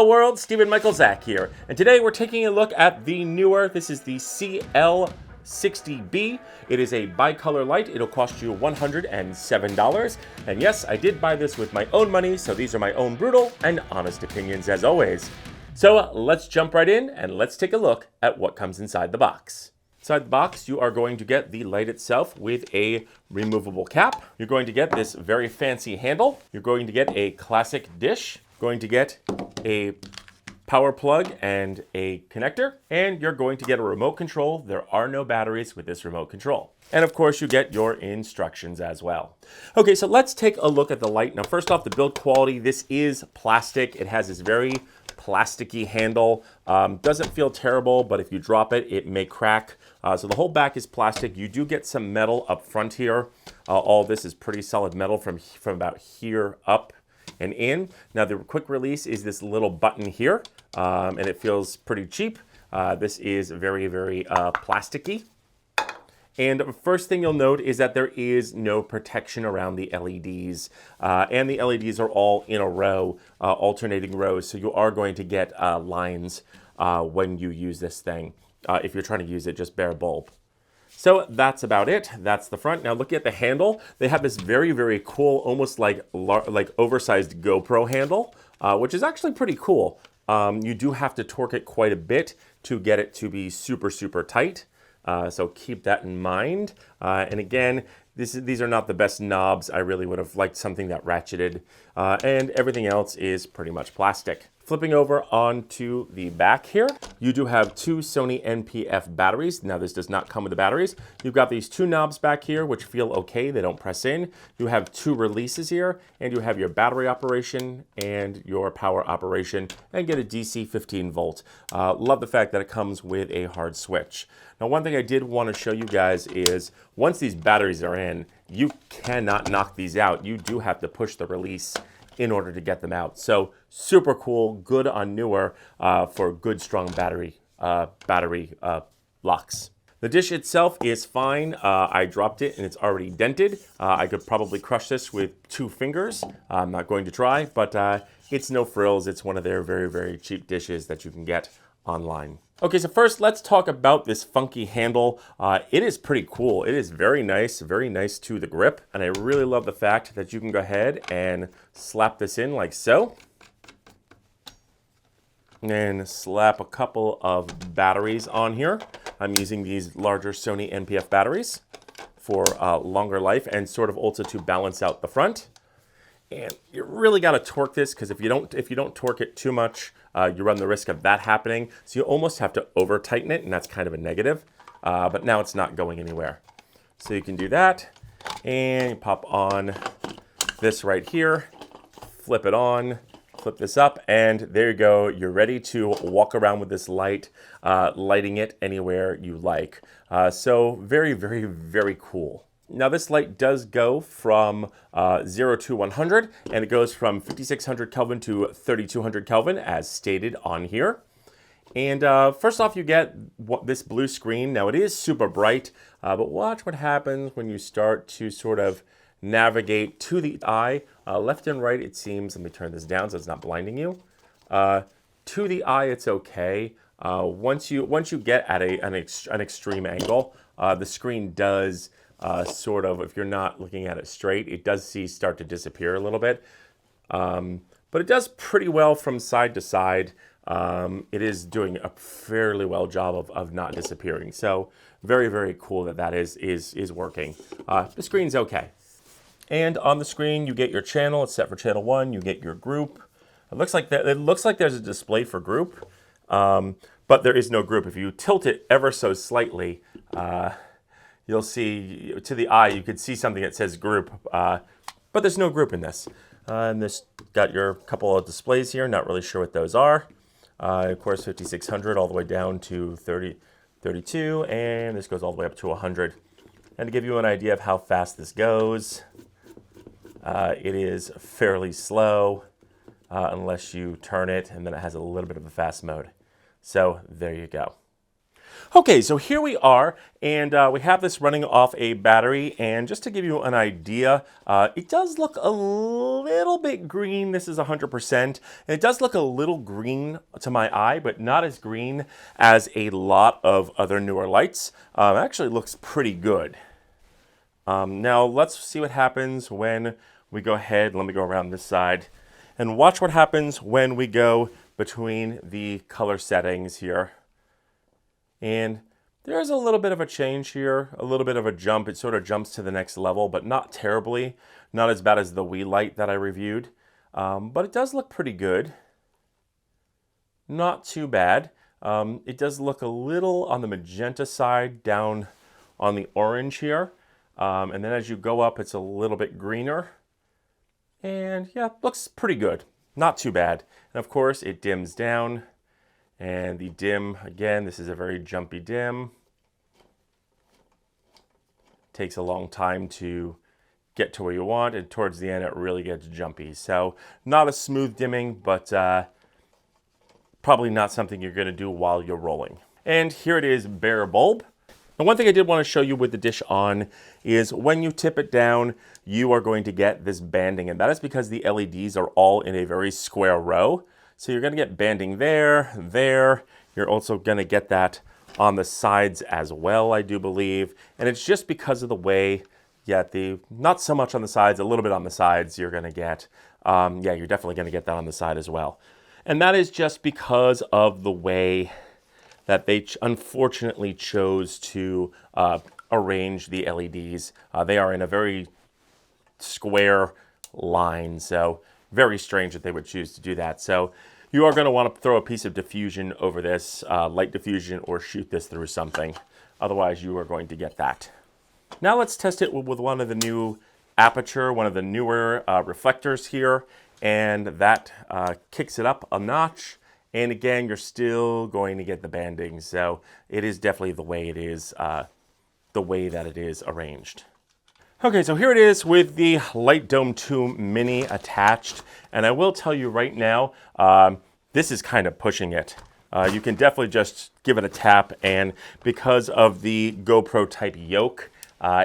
Hello world, Stephen Michael Zach here, and today we're taking a look at the Neewer. This is the CL60B. It is a bicolor light. It'll cost you $107. And yes, I did buy this with my own money, so these are my own brutal and honest opinions as always. So let's jump right in and let's take a look at what comes inside the box. Inside the box, you are going to get the light itself with a removable cap. You're going to get this very fancy handle. You're going to get a classic dish. Going to get a power plug and a connector, and you're going to get a remote control. There are no batteries with this remote control. And of course, you get your instructions as well. Okay, so let's take a look at the light. Now, first off, the build quality. This is plastic. It has this very plasticky handle. Doesn't feel terrible, but if you drop it, it may crack. So the whole back is plastic. You do get some metal up front here. All this is pretty solid metal from about here up and in. Now the quick release is this little button here, and it feels pretty cheap. This is very, very plasticky. And first thing you'll note is that there is no protection around the LEDs. And the LEDs are all in a row, alternating rows, so you are going to get lines when you use this thing, if you're trying to use it just bare bulb. So that's about it. That's the front. Now looking at the handle, they have this very, very cool, almost like oversized GoPro handle, which is actually pretty cool. You do have to torque it quite a bit to get it to be super, super tight. So keep that in mind. And again, these are not the best knobs. I really would have liked something that ratcheted. And everything else is pretty much plastic. Flipping over onto the back here, you do have two Sony NP-F batteries. Now this does not come with the batteries. You've got these two knobs back here, which feel okay. They don't press in. You have two releases here, and you have your battery operation and your power operation, and get a DC 15 volt. Love the fact that it comes with a hard switch. Now, one thing I did want to show you guys is once these batteries are in, you cannot knock these out. You do have to push the release in order to get them out. So super cool, good on Neewer for good strong battery locks. The dish itself is fine. I dropped it and it's already dented. I could probably crush this with 2 fingers. I'm not going to try, but it's no frills. It's one of their very, very cheap dishes that you can get online. Okay, so first let's talk about this funky handle. It is pretty cool. It is very nice to the grip. And I really love the fact that you can go ahead and slap this in like so. And slap a couple of batteries on here. I'm using these larger Sony NP-F batteries for longer life and sort of also to balance out the front. And you really got to torque this because if you don't torque it too much, you run the risk of that happening. So you almost have to over tighten it, and that's kind of a negative. But now it's not going anywhere. So you can do that, and you pop on this right here, flip it on, flip this up, and there you go. You're ready to walk around with this light, lighting it anywhere you like. So very, very, very cool. Now this light does go from 0 to 100, and it goes from 5600 Kelvin to 3200 Kelvin as stated on here. And first off, you get this blue screen. Now it is super bright, but watch what happens when you start to sort of navigate to the eye. Left and right, it seems, let me turn this down so it's not blinding you. To the eye, it's okay. Once you get at an extreme angle, the screen does sort of, if you're not looking at it straight, it does start to disappear a little bit. But it does pretty well from side to side. It is doing a fairly well job of not disappearing. So very, very cool that is working. The screen's okay. And on the screen, you get your channel. It's set for channel 1. You get your group. It looks like there's a display for group, but there is no group. If you tilt it ever so slightly, you'll see, to the eye, you could see something that says group, but there's no group in this. And this got your couple of displays here, not really sure what those are. Of course, 5600 all the way down to 32, and this goes all the way up to 100. And to give you an idea of how fast this goes, it is fairly slow unless you turn it, and then it has a little bit of a fast mode. So there you go. Okay, so here we are, and we have this running off a battery, and just to give you an idea, it does look a little bit green. This is 100%, and it does look a little green to my eye, but not as green as a lot of other newer lights. It actually looks pretty good. Now let's see what happens when we go ahead. Let me go around this side, and watch what happens when we go between the color settings here. And there's a little bit of a change here, a little bit of a jump. It sort of jumps to the next level, but not terribly. Not as bad as the Wii light that I reviewed. But it does look pretty good. Not too bad. It does look a little on the magenta side, down on the orange here. And then as you go up, it's a little bit greener. And yeah, looks pretty good. Not too bad. And of course, it dims down. And the dim, again, this is a very jumpy dim. Takes a long time to get to where you want, and towards the end it really gets jumpy. So not a smooth dimming, but probably not something you're gonna do while you're rolling. And here it is, bare bulb. And one thing I did want to show you with the dish on is when you tip it down, you are going to get this banding, and that is because the LEDs are all in a very square row. So you're going to get banding there, there. You're also going to get that on the sides as well, I do believe. And it's just because of the way, not so much on the sides, a little bit on the sides you're going to get. Yeah, you're definitely going to get that on the side as well. And that is just because of the way that they unfortunately chose to arrange the LEDs. They are in a very square line, so very strange that they would choose to do that. So you are going to want to throw a piece of diffusion over this, light diffusion, or shoot this through something. Otherwise, you are going to get that. Now let's test it with one of the new aperture, one of the newer reflectors here, and that kicks it up a notch. And again, you're still going to get the banding, so it is definitely the way it is, the way that it is arranged. Okay, so here it is with the Light Dome 2 Mini attached, and I will tell you right now, this is kind of pushing it. You can definitely just give it a tap, and because of the GoPro type yoke,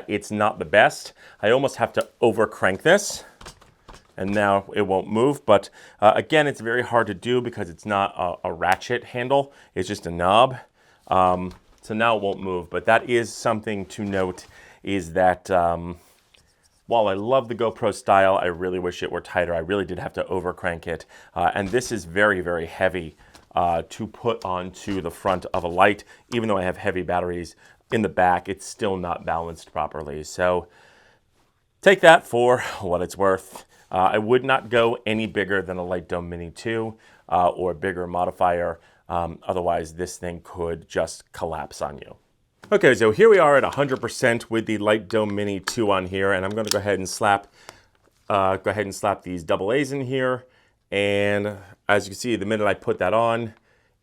it's not the best. I almost have to over crank this, and now it won't move. But again, it's very hard to do because it's not a ratchet handle, it's just a knob. So now it won't move, but that is something to note, is that while I love the GoPro style, I really wish it were tighter. I really did have to over crank it. And this is very, very heavy to put onto the front of a light. Even though I have heavy batteries in the back, it's still not balanced properly. So take that for what it's worth. I would not go any bigger than a Light Dome Mini 2 or bigger modifier. Otherwise, this thing could just collapse on you. Okay, so here we are at 100% with the Light Dome Mini 2 on here, and I'm going to go ahead and slap these AA's in here. And as you can see, the minute I put that on,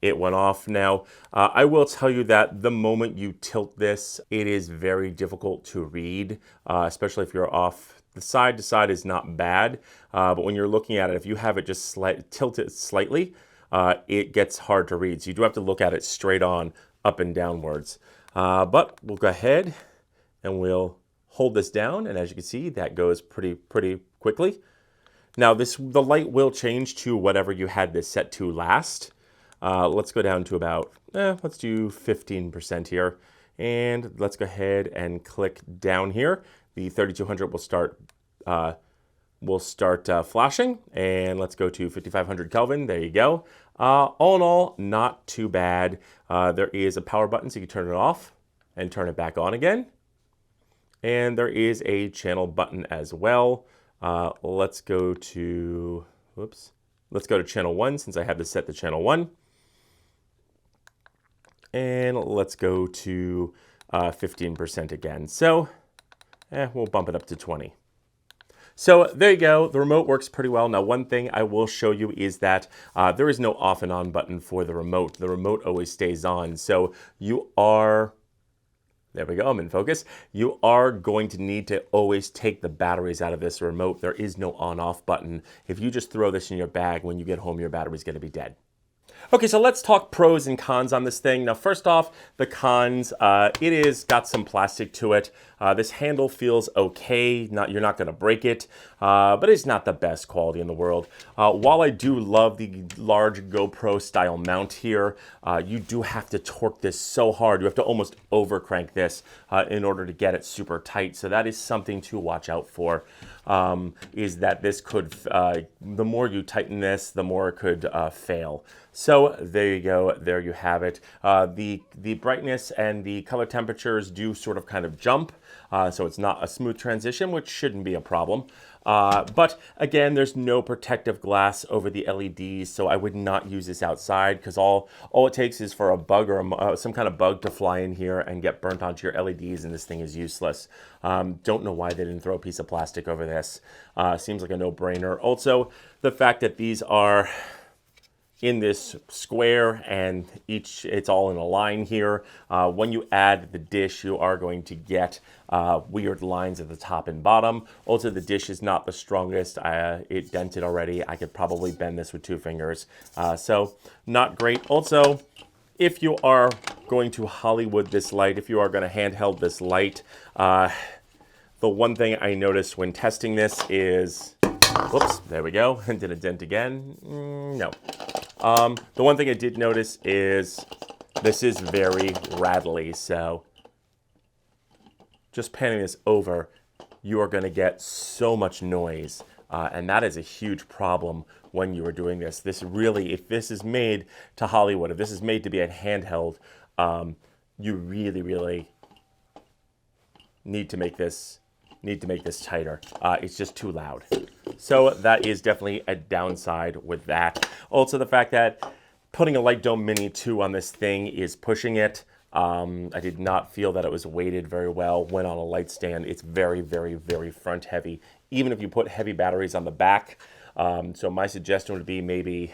it went off. Now, I will tell you that the moment you tilt this, it is very difficult to read, especially if you're off. The side to side is not bad, but when you're looking at it, if you have it just tilted slightly, it gets hard to read. So you do have to look at it straight on, up and downwards. But we'll go ahead and we'll hold this down, and as you can see, that goes pretty quickly. Now the light will change to whatever you had this set to last. Let's go down to about, let's do 15% here, and let's go ahead and click down here. The 3200 will start flashing, and let's go to 5500 Kelvin. There you go. All in all, not too bad. There is a power button, so you can turn it off and turn it back on again. And there is a channel button as well. Let's go to channel 1, since I have this set to channel 1. And let's go to 15% again. So we'll bump it up to 20. So there you go, the remote works pretty well. Now, one thing I will show you is that there is no off and on button for the remote. The remote always stays on. So you are, there we go, I'm in focus. You are going to need to always take the batteries out of this remote. There is no on-off button. If you just throw this in your bag, when you get home, your battery's gonna be dead. Okay, so let's talk pros and cons on this thing. Now, first off, the cons, it is got some plastic to it. This handle feels okay. You're not going to break it, but it's not the best quality in the world. While I do love the large GoPro style mount here, you do have to torque this so hard. You have to almost overcrank this in order to get it super tight. So that is something to watch out for. Is that this could, the more you tighten this, the more it could fail. So there you go, there you have it. The brightness and the color temperatures do sort of kind of jump, so it's not a smooth transition, which shouldn't be a problem. But again, there's no protective glass over the LEDs, so I would not use this outside because all it takes is for a bug or some kind of bug to fly in here and get burnt onto your LEDs, and this thing is useless. Don't know why they didn't throw a piece of plastic over this. Seems like a no-brainer. Also, the fact that these are in this square and it's all in a line here. When you add the dish, you are going to get weird lines at the top and bottom. Also, the dish is not the strongest. It dented already. I could probably bend this with 2 fingers. So not great. Also, if you are going to Hollywood this light, if you are going to handheld this light, the one thing I noticed when testing this is, whoops, there we go. Did a dent again? No. The one thing I did notice is this is very rattly, so just panning this over, you are going to get so much noise, and that is a huge problem when you are doing this. This really, if this is made to Hollywood, if this is made to be a handheld, you really, really need to make this tighter. It's just too loud. So that is definitely a downside with that. Also, the fact that putting a Light Dome Mini 2 on this thing is pushing it. I did not feel that it was weighted very well when on a light stand. It's very, very, very front heavy, even if you put heavy batteries on the back. So my suggestion would be maybe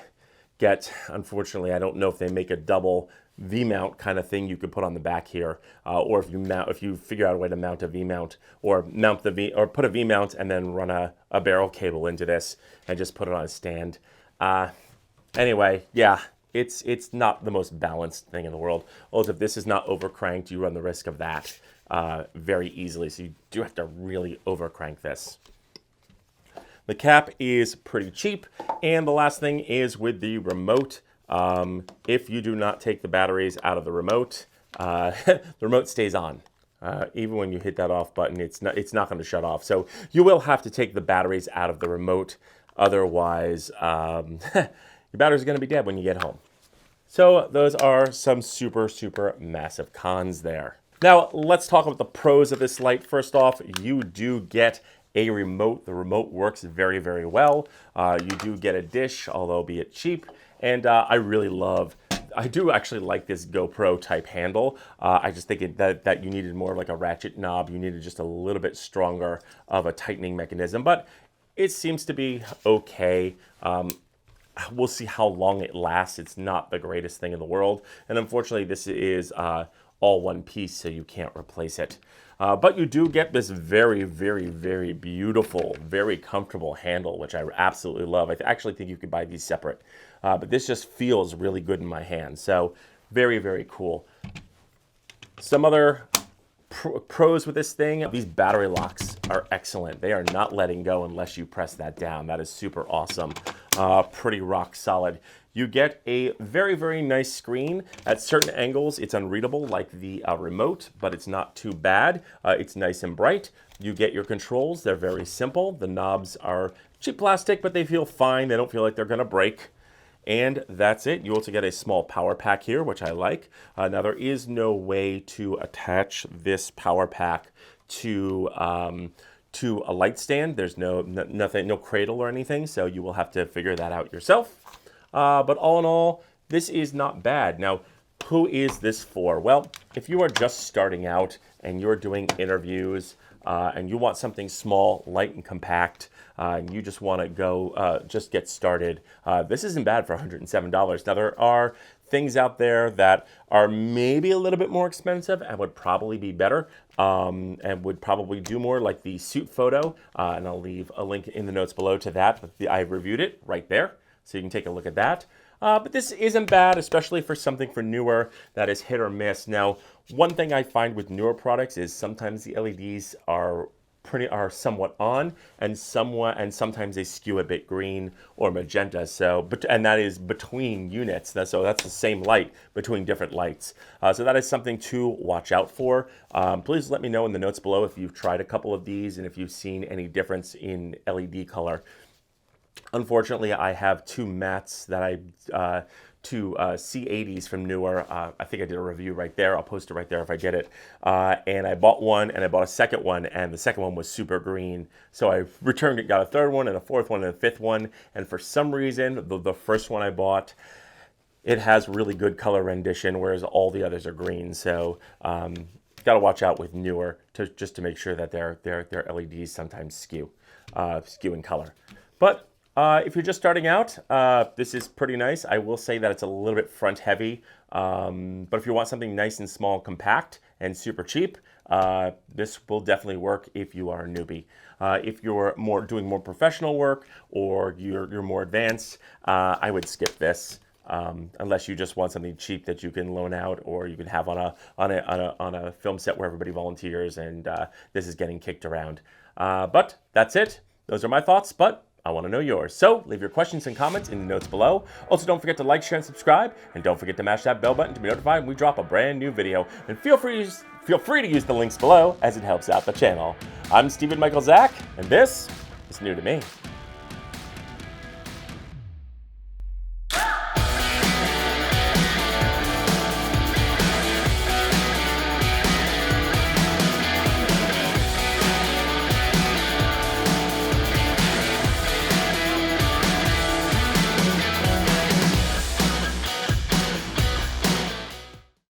unfortunately, I don't know if they make a double V-mount kind of thing you could put on the back here, or if you figure out a way to mount a V-mount, or put a V-mount and then run a barrel cable into this and just put it on a stand. Anyway, yeah, it's not the most balanced thing in the world. Also, if this is not overcranked, you run the risk of that very easily. So you do have to really overcrank this. The cap is pretty cheap, and the last thing is with the remote. If you do not take the batteries out of the remote, the remote stays on. Even when you hit that off button, it's not going to shut off. So you will have to take the batteries out of the remote. Otherwise, your batteries are going to be dead when you get home. So those are some super, super massive cons there. Now, let's talk about the pros of this light. First off, you do get a remote. The remote works very, very well. You do get a dish, although be it cheap. And I do actually like this GoPro type handle. I just think that you needed more like a ratchet knob. You needed just a little bit stronger of a tightening mechanism, but it seems to be okay. We'll see how long it lasts. It's not the greatest thing in the world. And unfortunately, this is all one piece, so you can't replace it. But you do get this very, very, very beautiful, very comfortable handle, which I absolutely love. I actually think you could buy these separate. But this just feels really good in my hand. So very, very cool. Some other pros with this thing, these battery locks are excellent. They are not letting go unless you press that down. That is super awesome. Pretty rock solid. You get a very, very nice screen. At certain angles, it's unreadable like the remote, but it's not too bad. It's nice and bright. You get your controls. They're very simple. The knobs are cheap plastic, but they feel fine. They don't feel like they're going to break. And that's it. You also get a small power pack here, which I like. Now, there is no way to attach this power pack to a light stand. There's no cradle or anything, so you will have to figure that out yourself. But all in all, this is not bad. Now, who is this for? Well, if you are just starting out and you're doing interviews and you want something small, light, and compact, and you just want to go just get started, this isn't bad for $107. Now, there are things out there that are maybe a little bit more expensive and would probably be better and would probably do more, like the Suit Photo, and I'll leave a link in the notes below to that. I reviewed it right there, so you can take a look at that. But this isn't bad, especially for something for Neewer that is hit or miss. Now, one thing I find with Neewer products is sometimes the LEDs are somewhat on and sometimes they skew a bit green or magenta, and that is between units, so that's the same light between different lights, so that is something to watch out for. Please let me know in the notes below if you've tried a couple of these and if you've seen any difference in LED color. Unfortunately, I have two mattes that two C80s from Neewer. I think I did a review right there. I'll post it right there if I get it. And I bought one, and I bought a second one, and the second one was super green. So I returned it, got a third one, and a fourth one, and a fifth one. And for some reason, the first one I bought, it has really good color rendition, whereas all the others are green. So got to watch out with Neewer just to make sure that their LEDs sometimes skew in color. But if you're just starting out, this is pretty nice. I will say that it's a little bit front heavy, but if you want something nice and small, compact, and super cheap, this will definitely work if you are a newbie. If you're doing more professional work or you're more advanced, I would skip this. Unless you just want something cheap that you can loan out or you can have on a film set where everybody volunteers and this is getting kicked around. But that's it. Those are my thoughts, but I want to know yours. So leave your questions and comments in the notes below. Also, don't forget to like, share, and subscribe. And don't forget to mash that bell button to be notified when we drop a brand new video. And feel free to use the links below as it helps out the channel. I'm Stephen Michael Zach, and this is new to me.